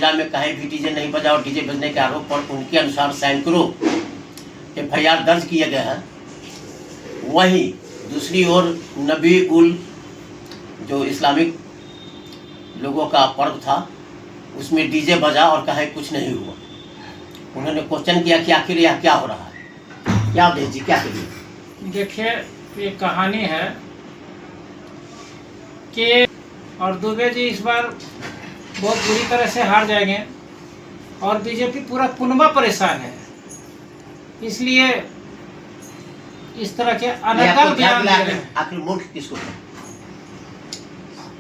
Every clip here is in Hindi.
जिला में कहीं भी डीजे नहीं बजा और डीजे बजने के आरोप पर उनके अनुसार सैकड़ों FIR दर्ज किए गए हैं। वहीं दूसरी ओर नबी उल जो इस्लामिक लोगों का पर्व था उसमें डीजे बजा और कहीं कुछ नहीं हुआ। उन्होंने क्वेश्चन किया कि आखिर यह क्या हो रहा है, क्या उद्देश्य जी, क्या करिए? देखिए, ये कहानी है कि और दुबे जी इस बार बहुत बुरी तरह से हार जाएंगे और बीजेपी पूरा कुनबा परेशान है, इसलिए इस तरह के अनर्गल बयान दे रहे हैं। आखिर मूर्ख किसको?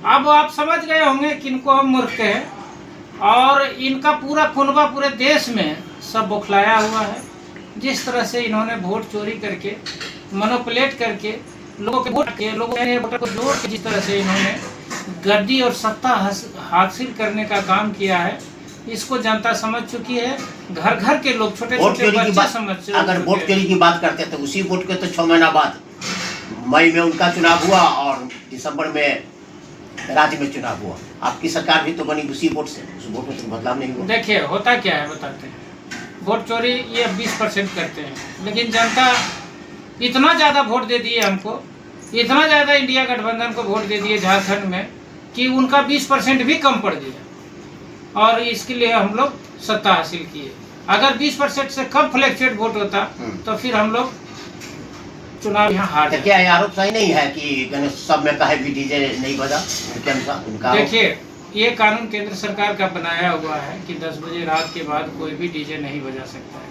अब आप समझ गए होंगे किनको हम मूर्ख हैं। और इनका पूरा कुनबा पूरे देश में सब बौखलाया हुआ है। जिस तरह से इन्होंने वोट चोरी करके, मैनिपुलेट करके लोगों के वोट के वोटर को जोड़ के जिस तरह से इन्होंने गद्दी और सत्ता हासिल करने का काम किया है, इसको जनता समझ चुकी है। घर घर के लोग, छोटे छोटे बच्चे समझ चुके हैं। अगर वोट चोरी की बात करते तो उसी वोट के तो 6 महीना बाद मई में उनका चुनाव हुआ और दिसंबर में राज्य में चुनाव हुआ। आपकी सरकार भी तो बनी उसी वोट से, उस वोट में तो बदलाव नहीं हुआ। देखिए होता क्या है बताते हैं। वोट चोरी ये 20% करते हैं, लेकिन जनता इतना ज़्यादा वोट दे दिए हमको, इतना ज़्यादा इंडिया गठबंधन को वोट दे दिए झारखंड में कि उनका 20% भी कम पड़ गया और इसके लिए हम लोग सत्ता हासिल किए। अगर 20% से कम फ्लैक्चुएट वोट होता तो फिर हम लोग चुनाव यहाँ हार जाते। क्या ये आरोप सही नहीं है कि गणेश सब में कहीं भी डीजे नहीं बजा? उनके अनुसार उनका देखिए, ये कानून केंद्र सरकार का बनाया हुआ है कि 10 बजे रात के बाद कोई भी डीजे नहीं बजा सकता है,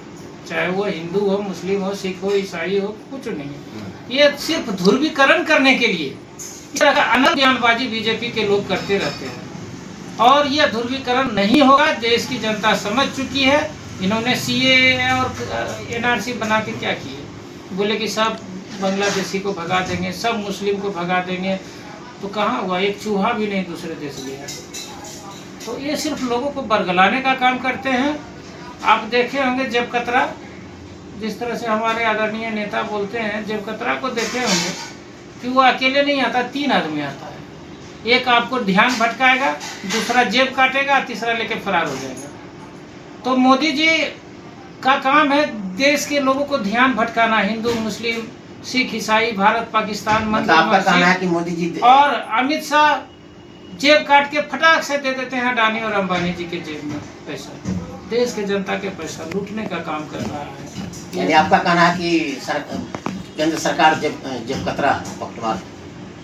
चाहे वो हिंदू हो, मुस्लिम हो, सिख हो, ईसाई हो, कुछ नहीं। ये सिर्फ ध्रुवीकरण करने के लिए इस तरह का अनर्गल बयानबाजी बीजेपी के लोग करते रहते हैं और यह ध्रुवीकरण नहीं होगा। देश की जनता समझ चुकी है। इन्होंने CAA और NRC बना के क्या किए, बोले कि सब बांग्लादेशी को भगा देंगे, सब मुस्लिम को भगा देंगे, तो कहाँ हुआ? एक चूहा भी नहीं दूसरे देश गया। तो ये सिर्फ लोगों को बरगलाने का काम करते हैं। आप देखे होंगे जेब कतरा, जिस तरह से हमारे आदरणीय नेता बोलते हैं, जेब कतरा को देखे होंगे कि वो अकेले नहीं आता, 3 आदमी आता है। एक आपको ध्यान भटकाएगा, दूसरा जेब काटेगा, तीसरा लेके फरार हो जाएगा। तो मोदी जी का काम है देश के लोगों को ध्यान भटकाना, हिंदू, मुस्लिम, सिख, ईसाई, भारत, पाकिस्तान, मतलब आपका कहना है कि मोदी जी और अमित शाह जेब काट के फटाक से दे देते हैं अडानी और अंबानी जी के जेब में पैसा। देश के जनता के पैसा लूटने का काम कर रहा है। यानी आपका कहना है कि केंद्र सरकार जेब कतरा पॉकेटमार,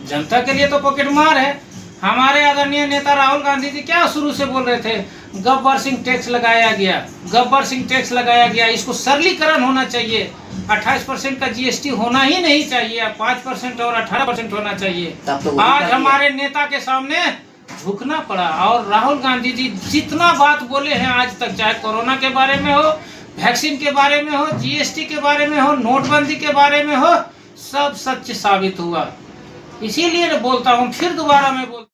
जनता के लिए तो पॉकेटमार है। हमारे आदरणीय नेता राहुल गांधी जी क्या शुरू से बोल रहे थे, गब्बर सिंह टैक्स लगाया गया, गब्बर सिंह टैक्स लगाया गया, इसको सरलीकरण होना चाहिए। 28% का GST होना ही नहीं चाहिए, 5% और 18% होना चाहिए। तो आज हमारे नेता के सामने झुकना पड़ा और राहुल गांधी जी जितना बात बोले हैं आज तक, चाहे कोरोना के बारे में हो, वैक्सीन के बारे में हो, GST के बारे में हो, नोटबंदी के बारे में हो, सब सच साबित हुआ। इसीलिए बोलता हूँ, फिर दोबारा मैं बोलता हूँ।